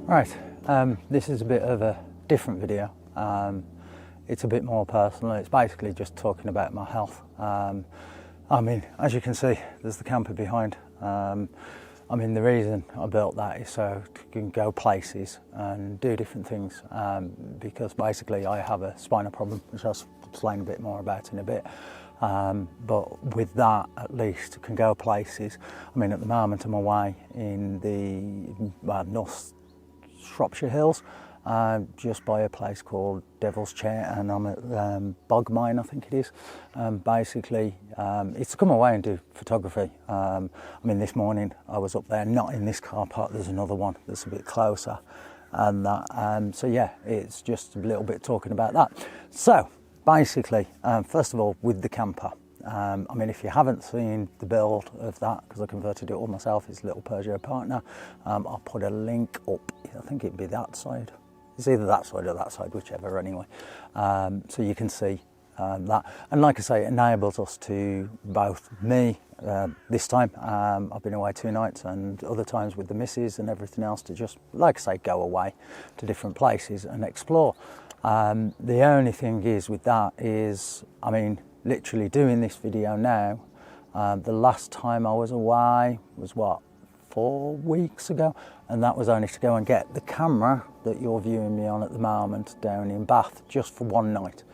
Right, this is a bit of a different video. It's a bit more personal. It's basically just talking about my health. I mean, as you can see, there's the camper behind. I mean, the reason I built that is so you can go places and do different things, because basically I have a spinal problem, which I'll explain a bit more about in a bit. But with that, at least, can go places. I mean, at the moment I'm away in the North Shropshire Hills, just by a place called Devil's Chair, and I'm at Bog Mine, I think it is. Basically, it's to come away and do photography. I mean, this morning I was up there, not in this car park, there's another one that's a bit closer, and that. So yeah, it's just a little bit talking about that. So basically, first of all, with the camper, I mean, if you haven't seen the build of that, because I converted it all myself, it's a little Peugeot partner, I'll put a link up. I think it'd be that side. It's either that side or that side, whichever anyway. So you can see that. And like I say, it enables us to, both me, this time, I've been away 2 nights, and other times with the missus and everything else, to just, like I say, go away to different places and explore. The only thing is with that is, I mean, literally doing this video now, the last time I was away was what, 4 weeks ago, and that was only to go and get the camera that you're viewing me on at the moment down in Bath, just for 1 night.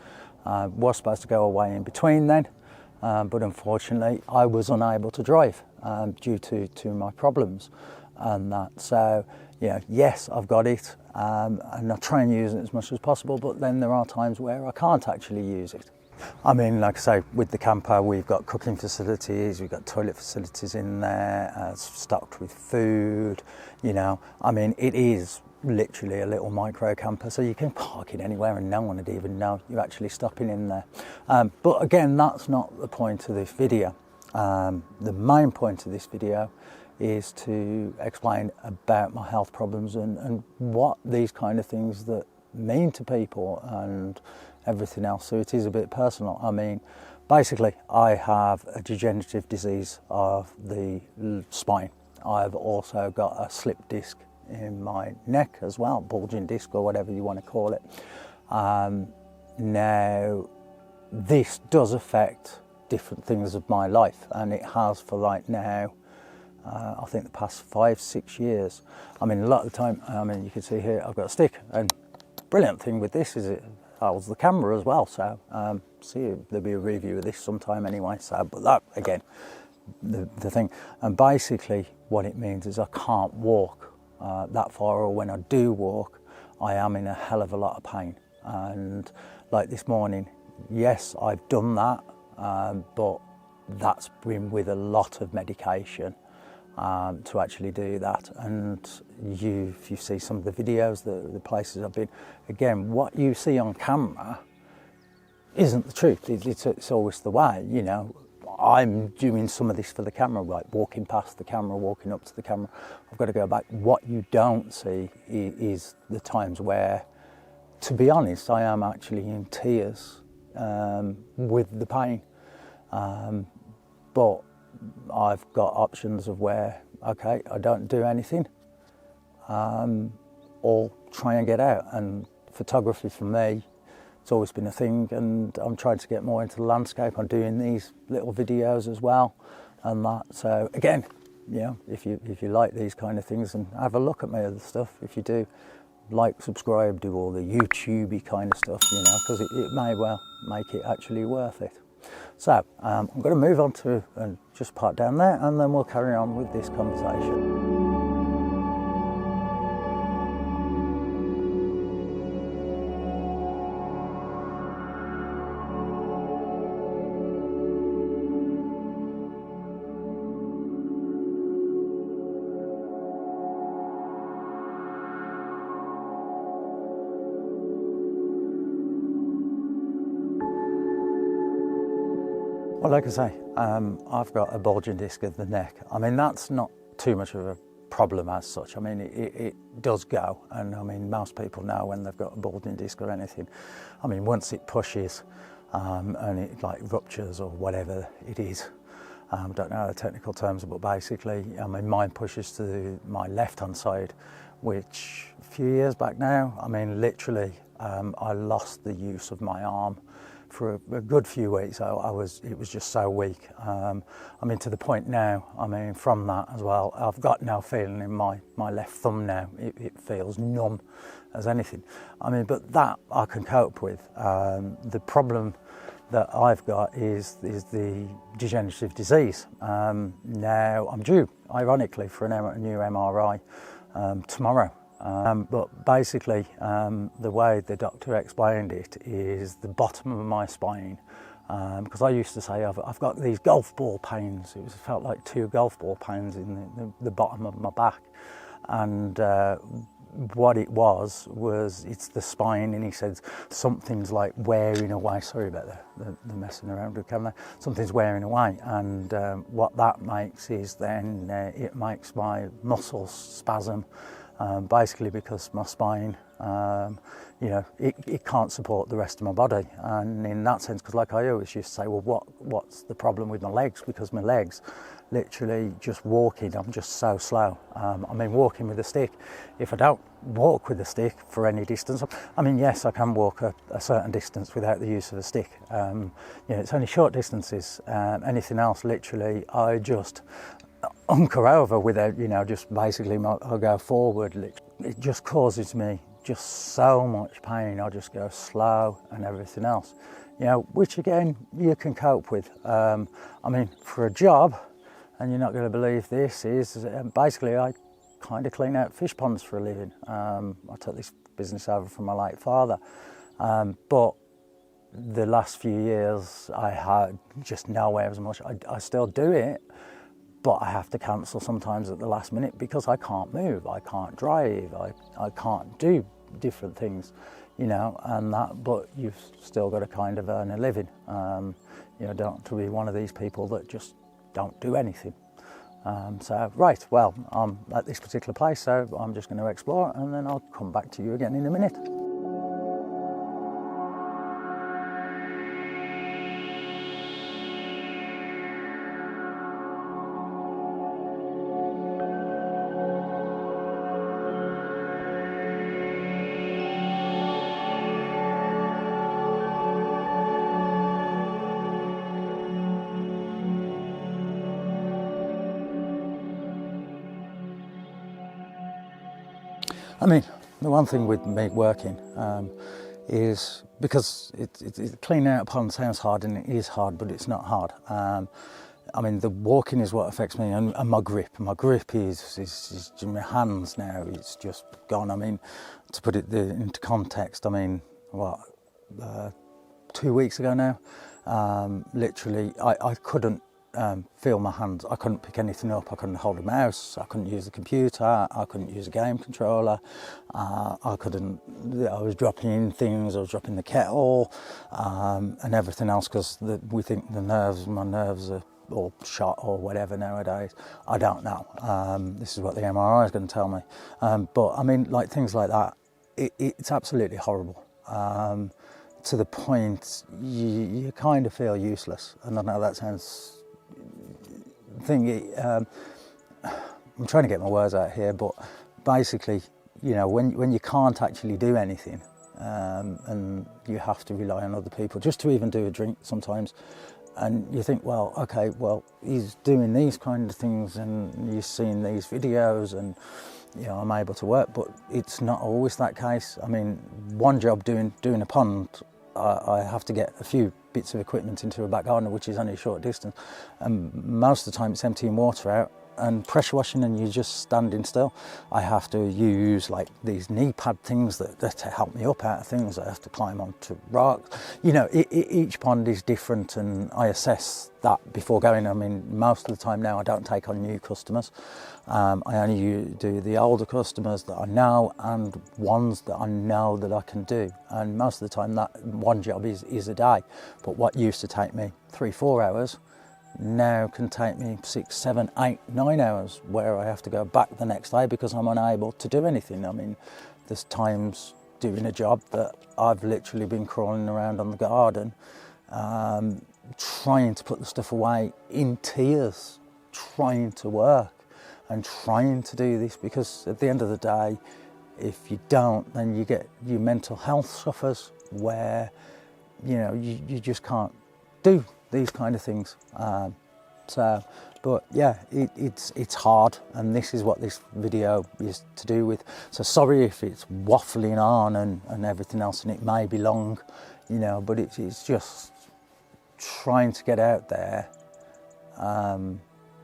Was supposed to go away in between then, but unfortunately I was unable to drive due to my problems and that. So yeah, yes, I've got it, and I try and use it as much as possible, but then there are times where I can't actually use it. I mean, like I say, with the camper, we've got cooking facilities, we've got toilet facilities in there, stocked with food, you know. I mean, it is literally a little micro camper, so you can park it anywhere and no one would even know you're actually stopping in there. But again, that's not the point of this video. The main point of this video is to explain about my health problems and what these kind of things that mean to people and everything else. So it is a bit personal. I mean, basically I have a degenerative disease of the spine. I've also got a slip disc in my neck as well, bulging disc or whatever you want to call it. Now this does affect different things of my life, and it has for right now, I think the past 5-6 years. I mean, a lot of the time, I mean, you can see here I've got a stick, and brilliant thing with this is it holds the camera as well. So see, there'll be a review of this sometime anyway. So, but that again, the thing, and basically what it means is I can't walk that far, or when I do walk, I am in a hell of a lot of pain. And like this morning, yes, I've done that, but that's been with a lot of medication to actually do that. And if you see some of the videos, the places I've been, again, what you see on camera isn't the truth. It's always the way, you know. I'm doing some of this for the camera, like walking past the camera, walking up to the camera. I've got to go back. What you don't see is the times where, to be honest, I am actually in tears with the pain. But I've got options of where, okay, I don't do anything, or try and get out. And photography for me, it's always been a thing, and I'm trying to get more into the landscape. I'm doing these little videos as well and that. So again, you know, if you like these kind of things, and have a look at my other stuff. If you do, like, subscribe, do all the YouTubey kind of stuff, you know, because it may well make it actually worth it. So I'm going to move on to just park down there, and then we'll carry on with this conversation. Well, like I say, I've got a bulging disc of the neck. I mean, that's not too much of a problem as such. I mean, it does go, and I mean, most people know when they've got a bulging disc or anything. I mean, once it pushes and it like ruptures or whatever it is, don't know the technical terms, but basically, I mean, mine pushes to my left-hand side, which a few years back now, I mean, literally, I lost the use of my arm for a good few weeks. It was just so weak. I mean, to the point now, I mean, from that as well, I've got no feeling in my left thumb now. It feels numb as anything. I mean, but that I can cope with. The problem that I've got is the degenerative disease. Now I'm due, ironically, for a new MRI tomorrow. But basically, the way the doctor explained it is the bottom of my spine, because I used to say I've got these golf ball pains. It felt like 2 golf ball pains in the bottom of my back, and what it was it's the spine, and he said something's like wearing away. Sorry about the messing around with the camera. Something's wearing away, and what that makes is then it makes my muscles spasm, basically because my spine, you know, it can't support the rest of my body. And in that sense, because like I always used to say, well, what's the problem with my legs? Because my legs, literally just walking, I'm just so slow. I mean, walking with a stick, if I don't walk with a stick for any distance, I mean, yes, I can walk a certain distance without the use of a stick. You know, it's only short distances. Anything else, literally, I just hunker over without, you know, just basically I'll go forward. It just causes me just so much pain. I just go slow and everything else, you know, which again, you can cope with. I mean, for a job, and you're not going to believe this, is basically I kind of clean out fish ponds for a living. I took this business over from my late father, but the last few years I had just nowhere as much. I still do it, but I have to cancel sometimes at the last minute because I can't move, I can't drive, I can't do different things, you know, and that, but you've still got to kind of earn a living. You know, don't to be one of these people that just don't do anything. So, right, well, I'm at this particular place, so I'm just going to explore, and then I'll come back to you again in a minute. I mean, the one thing with me working is because cleaning out a pond sounds hard, and it is hard, but it's not hard. I mean, the walking is what affects me, and my grip. My grip is in my hands now. It's just gone. I mean, to put it into context, I mean, what, 2 weeks ago now, literally, I couldn't feel my hands. I couldn't pick anything up. I couldn't hold a mouse. I couldn't use the computer. I couldn't use a game controller. I was dropping in things. I was dropping the kettle and everything else, because we think my nerves are all shot or whatever nowadays. I don't know. This is what the MRI is going to tell me. But I mean, like things like that, it's absolutely horrible. To the point you kind of feel useless. And I know that sounds I'm trying to get my words out here, but basically, you know, when you can't actually do anything, and you have to rely on other people just to even do a drink sometimes, and you think, well, okay, well, he's doing these kind of things, and you've seen these videos, and you know, I'm able to work, but it's not always that case. I mean, one job doing a pond, I have to get a few bits of equipment into a back garden, which is only a short distance, and most of the time it's emptying water out and pressure washing, and you're just standing still. I have to use like these knee pad things that help me up out of things. I have to climb onto rocks. You know, each pond is different, and I assess that before going. I mean, most of the time now I don't take on new customers. I only do the older customers that I know, and ones that I know that I can do. And most of the time that one job is a day. But what used to take me 3-4 hours now can take me 6, 7, 8, 9 hours, where I have to go back the next day because I'm unable to do anything. I mean, there's times doing a job that I've literally been crawling around on the garden, trying to put the stuff away in tears, trying to work. and trying to do this, because at the end of the day, if you don't, then you get your mental health suffers, where you just can't do these kind of things. But yeah, it's hard, and this is what this video is to do with. So sorry if it's waffling on and everything else, and it may be long, but it's just trying to get out there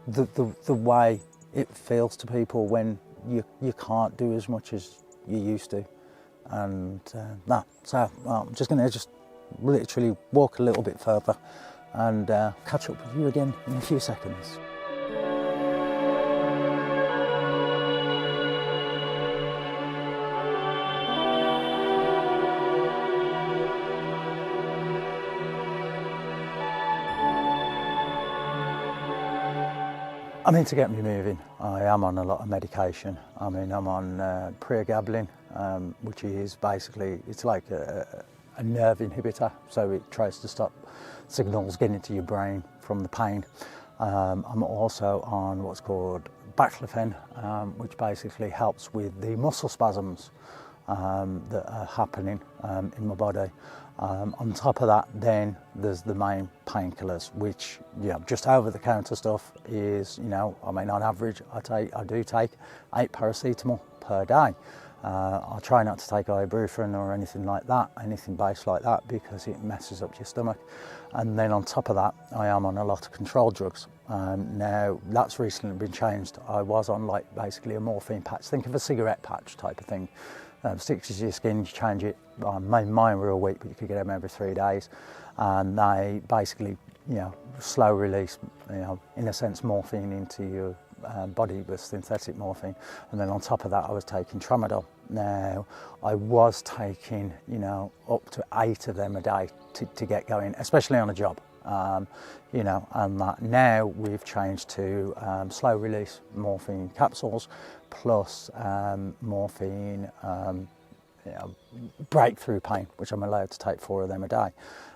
the way it feels to people when you can't do as much as you used to. And so I'm just going to literally walk a little bit further and catch up with you again in a few seconds. I mean, to get me moving, I am on a lot of medication. I mean, I'm on pregabalin, which is basically, it's like a nerve inhibitor, so it tries to stop signals getting into your brain from the pain. I'm also on what's called baclofen, which basically helps with the muscle spasms that are happening in my body. On top of that, then there's the main painkillers, which just over-the-counter stuff is, I mean, on average, I do take 8 paracetamol per day. I try not to take ibuprofen or anything like that, anything based like that, because it messes up your stomach. And then on top of that, I am on a lot of controlled drugs. Now that's recently been changed. I was on basically a morphine patch. Think of a cigarette patch type of thing. Sticks to your skin, you change it. Mine were a week, but you could get them every 3 days. And they basically, slow release, in a sense, morphine into your body with synthetic morphine. And then on top of that, I was taking tramadol. Now, I was taking, up to 8 of them a day to get going, especially on a job. And that now we've changed to slow release morphine capsules plus morphine breakthrough pain, which I'm allowed to take 4 of them a day.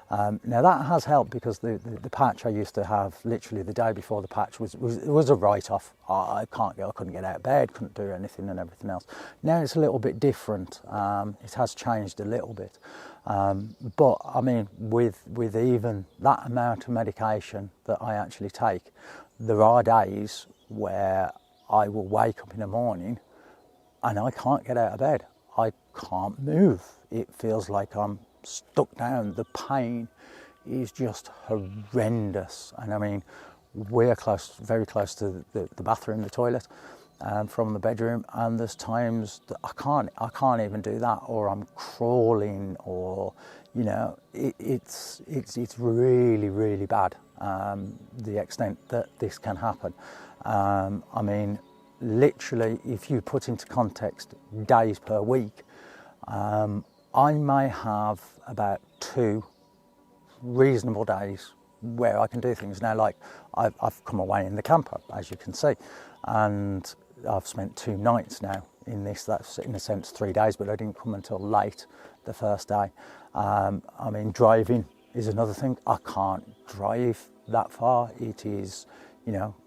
Now that has helped, because the patch I used to have literally the day before the patch was a write-off. I couldn't get out of bed, couldn't do anything and everything else. Now it's a little bit different. It has changed a little bit. But I mean, with even that amount of medication that I actually take, there are days where I will wake up in the morning and I can't get out of bed. I can't move. It feels like I'm stuck down. The pain is just horrendous. And I mean, we're very close to the bathroom, the toilet, from the bedroom, and there's times that I can't even do that, or I'm crawling, or it's really, really bad, the extent that this can happen. I mean, literally, if you put into context days per week, I may have about 2 reasonable days where I can do things. Now, like I've come away in the camper, as you can see, and I've spent 2 nights now in this. That's in a sense 3 days, but I didn't come until late the first day. I mean, driving is another thing. I can't drive that far. It is,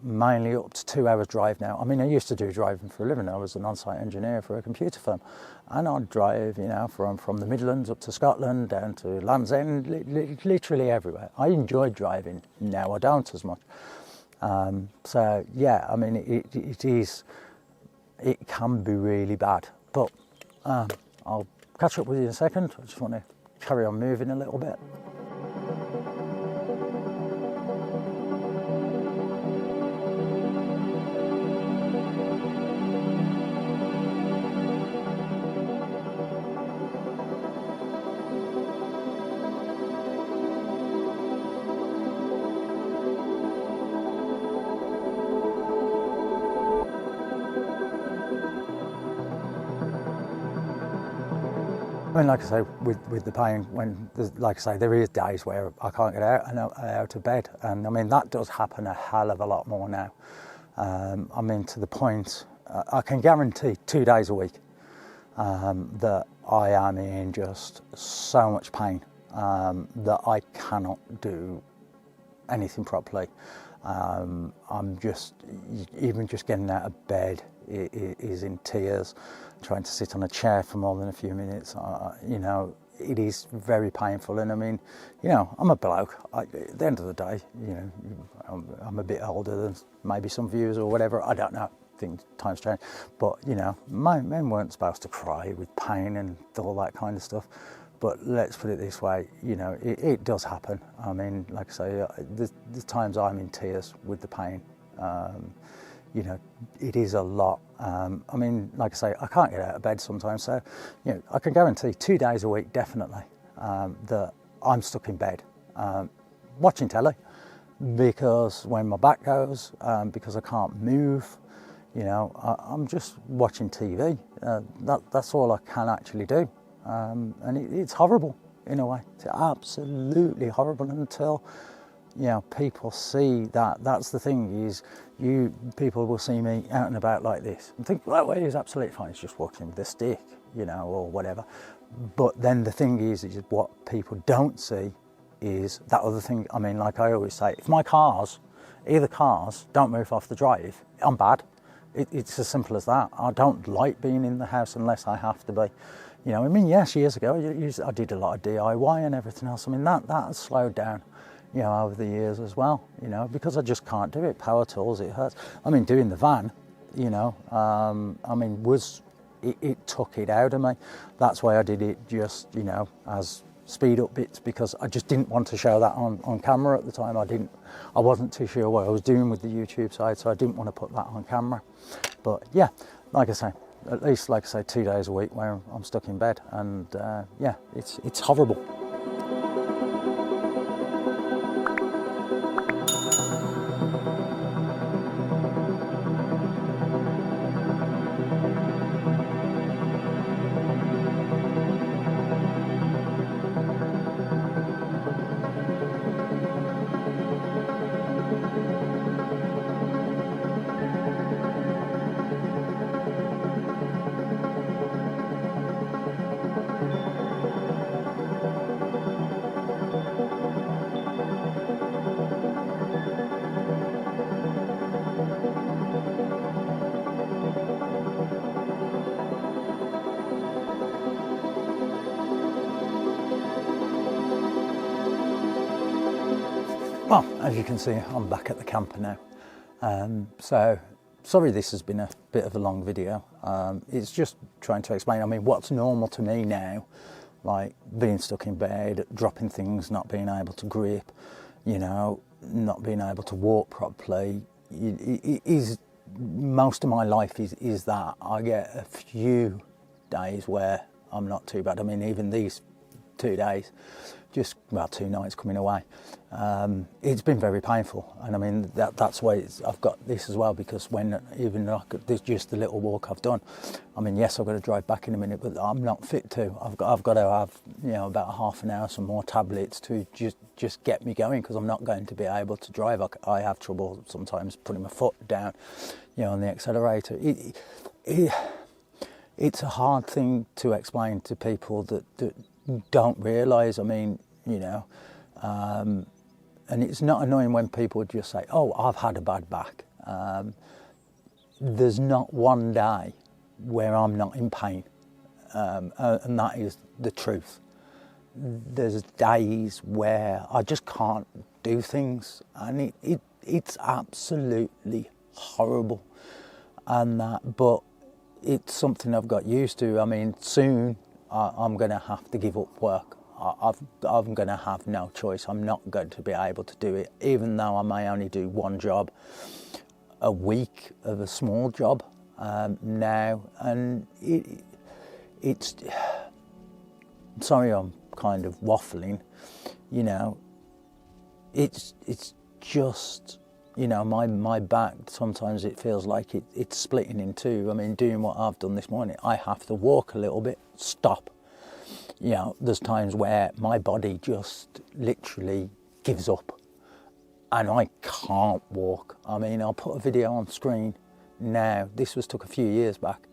mainly up to 2 hours drive now. I mean, I used to do driving for a living. I was an on-site engineer for a computer firm, and I'd drive, from the Midlands up to Scotland, down to Land's End, literally everywhere. I enjoyed driving. Now I don't as much. So yeah, I mean, it can be really bad. But I'll catch up with you in a second. I just want to carry on moving a little bit. I mean, like I say, with the pain, there is days where I can't get out of bed, and I mean that does happen a hell of a lot more now. I mean, to the point, I can guarantee 2 days a week that I am in just so much pain that I cannot do anything properly. I'm just, even just getting out of bed is in tears. Trying to sit on a chair for more than a few minutes, you know, it is very painful. And I mean, you know, I'm a bloke. At the end of the day, you know, I'm a bit older than maybe some viewers or whatever. I don't know. Times change. But, you know, men weren't supposed to cry with pain and all that kind of stuff. But let's put it this way, you know, it does happen. I mean, like I say, the times I'm in tears with the pain. You know, it is a lot. I mean, like I say, I can't get out of bed sometimes. So, you know, I can guarantee 2 days a week, definitely, that I'm stuck in bed watching telly, because when my back goes, because I can't move, you know, I'm just watching TV. That's all I can actually do. And it's horrible in a way. It's absolutely horrible until, you know, people see that. That's the thing, is people will see me out and about like this and think, well, he's absolutely fine, he's just walking with a stick, you know, or whatever. But then the thing is what people don't see is that other thing. I mean, like I always say, if my either cars don't move off the drive, I'm bad. It's as simple as that. I don't like being in the house unless I have to be. You know, I mean, yes, years ago, I did a lot of DIY and everything else. I mean, that has slowed down, you know, over the years as well, you know, because I just can't do it. Power tools, it hurts. I mean, doing the van, you know, I mean, it took it out of me. That's why I did it just, you know, as speed up bits, because I just didn't want to show that on camera at the time. I wasn't too sure what I was doing with the YouTube side, so I didn't want to put that on camera. But yeah, like I say, at least, like I say, 2 days a week where I'm stuck in bed, and yeah, it's horrible. Well, as you can see, I'm back at the camper now. So, sorry this has been a bit of a long video. It's just trying to explain, I mean, what's normal to me now, like being stuck in bed, dropping things, not being able to grip, you know, not being able to walk properly. Most of my life is that. I get a few days where I'm not too bad. I mean, even these 2 days, just, well, 2 nights coming away, it's been very painful. And I mean, that's why I've got this as well, because when even there's just the little walk I've done, I mean, yes, I've got to drive back in a minute, but I'm not fit to. I've got to have, you know, about a half an hour, some more tablets to just get me going, because I'm not going to be able to drive. I have trouble sometimes putting my foot down, you know, on the accelerator. It's a hard thing to explain to people that don't realise. I mean, you know, and it's not annoying when people just say, oh, I've had a bad back. There's not one day where I'm not in pain, and that is the truth. There's days where I just can't do things, and it's absolutely horrible, and but it's something I've got used to. I mean, soon I'm going to have to give up work. I'm going to have no choice. I'm not going to be able to do it, even though I may only do one job a week of a small job now. And it's sorry, I'm kind of waffling, you know. It's just, you know, my back, sometimes it feels like it's splitting in two. I mean, doing what I've done this morning, I have to walk a little bit, stop. You know, there's times where my body just literally gives up and I can't walk. I mean, I'll put a video on screen now. This took a few years back,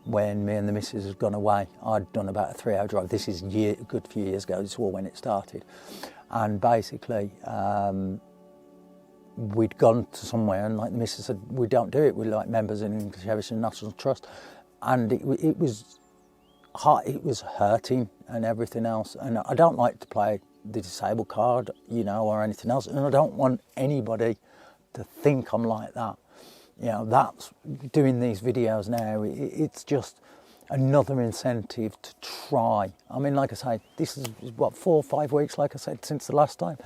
when me and the missus had gone away. I'd done about a 3-hour drive. This is a good few years ago. This is all when it started. And basically, we'd gone to somewhere and like the missus said, we don't do it, we're like members in English Heritage National Trust, and it was hard, it was hurting and everything else. And I don't like to play the disabled card, you know, or anything else, and I don't want anybody to think I'm like that. You know, that's doing these videos now, it's just another incentive to try. I mean, like I say, this is what, 4 or 5 weeks, like I said, since the last time.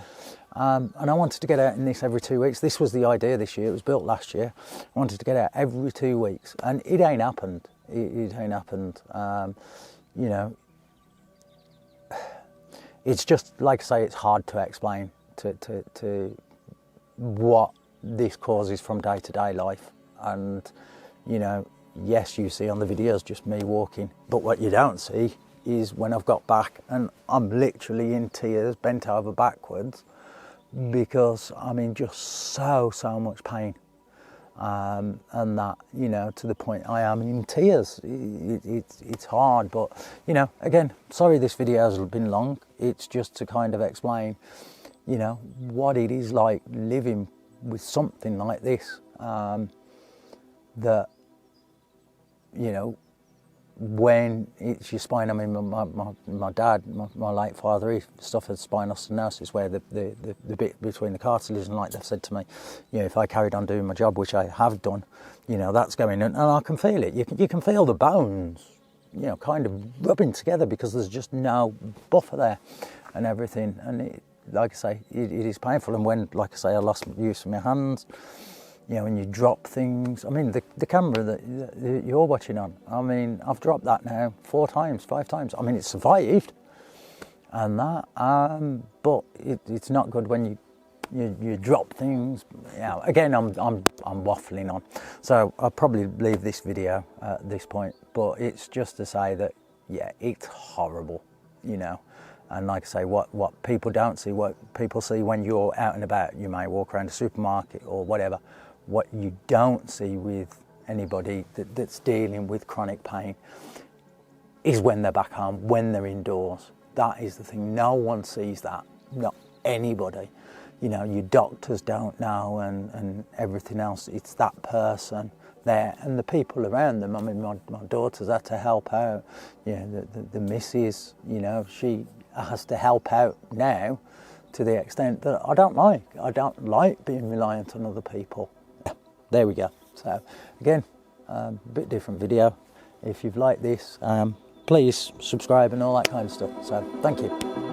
And I wanted to get out in this every 2 weeks. This was the idea this year, it was built last year. I wanted to get out every 2 weeks, and it ain't happened. It ain't happened. You know, it's just, like I say, it's hard to explain to what this causes from day-to-day life. And, you know, yes, you see on the videos just me walking, but what you don't see is when I've got back and I'm literally in tears, bent over backwards, because I'm in just so much pain. And that, you know, to the point I am in tears. It's hard, but, you know, again, sorry this video has been long. It's just to kind of explain, you know, what it is like living with something like this, that, you know, when it's your spine. I mean, my dad, my late father, he suffered spinal stenosis, where the bit between the cartilage, and like they've said to me, you know, if I carried on doing my job, which I have done, you know, that's going in, and I can feel it. You can feel the bones, you know, kind of rubbing together, because there's just no buffer there and everything. And it, like I say, it is painful. And when, like I say, I lost use of my hands, you know, when you drop things, I mean, the camera that you're watching on, I mean, I've dropped that now 4 times, 5 times. I mean, it's survived and that, but it's not good when you drop things. You know, again, I'm waffling on, so I'll probably leave this video at this point. But it's just to say that, yeah, it's horrible, you know. And like I say, what people don't see, what people see when you're out and about, you may walk around a supermarket or whatever. What you don't see with anybody that's dealing with chronic pain is when they're back home, when they're indoors. That is the thing. No one sees that, not anybody. You know, your doctors don't know, and everything else. It's that person there and the people around them. I mean, my daughter's had to help out. Yeah, the missus, you know, she has to help out now to the extent that I don't like being reliant on other people. There we go. So again, a bit different video. If you've liked this, please subscribe and all that kind of stuff. So thank you.